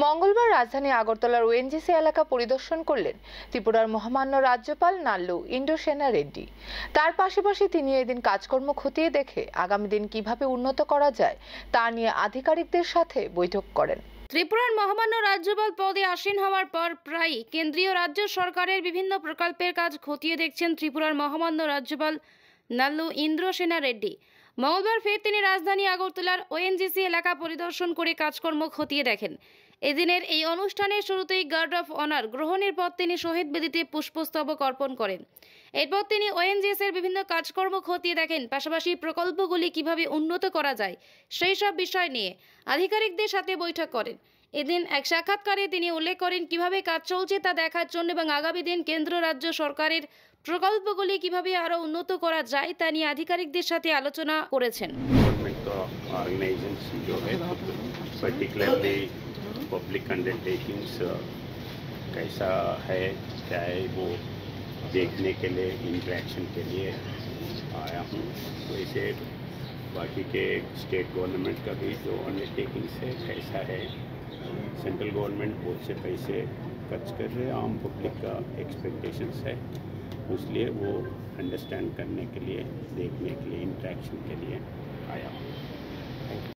মঙ্গলবার রাজধানী আগরতলার ওএনজিসি এলাকা পরিদর্শন করলেন ত্রিপুরার মহামান্য রাজ্যপাল নাল্লু ইন্দ্রসেনা রেড্ডি। তার পাশাপাশি তিনি এদিন কাজকর্ম খতিয়ে দেখে আগামী দিন কিভাবে উন্নত করা যায় তা নিয়ে আধিকারিকদের সাথে বৈঠক করেন। ত্রিপুরার মহামান্য রাজ্যপাল পদে আসীন হওয়ার পর প্রায়ই কেন্দ্রীয় রাজ্য সরকারের বিভিন্ন প্রকল্পের কাজ খতিয়ে দেখছেন ত্রিপুরার মহামান্য রাজ্যপাল নাল্লু ইন্দ্রসেনা রেড্ডি। মঙ্গলবার ফের তিনি রাজধানী আগরতলার ওএনজিসি এলাকা পরিদর্শন করে কাজকর্ম খতিয়ে দেখেন। এদিনের এই অনুষ্ঠানের শুরুতেই গার্ড অফ অনার গ্রহণের পর তিনি শহীদ বেদিতে পুষ্পস্তবক অর্পণ করেন। এরপর তিনি ওএনজিসির বিভিন্ন কাজকর্ম খতিয়ে দেখেন, পাশাপাশি প্রকল্পগুলি কিভাবে উন্নত করা যায় সেই সব বিষয় নিয়ে আধিকারিকদের সাথে বৈঠক করেন। এদিন এক সাক্ষাৎকারে তিনি উল্লেখ করেন কিভাবে কাজ চলছে তা দেখার জন্য এবং আগামী দিন কেন্দ্র রাজ্য সরকারের প্রকল্পগুলি কিভাবে আরো উন্নত করা যায় তা নিয়ে আধিকারিকদের সাথে আলোচনা করেছেন। पब्लिक अंडरटेकिंग्स कैसा है, क्या है, वो देखने के लिए, इंटरेक्शन के लिए आया हूँ। वैसे बाकी के स्टेट गवर्नमेंट का भी जो अंडरटेकिंग्स है कैसा है, सेंट्रल गवर्नमेंट बहुत से पैसे खर्च कर रहे, आम पब्लिक का एक्सपेक्टेशंस है, इसलिए वो अंडरस्टैंड करने के लिए, देखने के लिए, इंटरेक्शन के लिए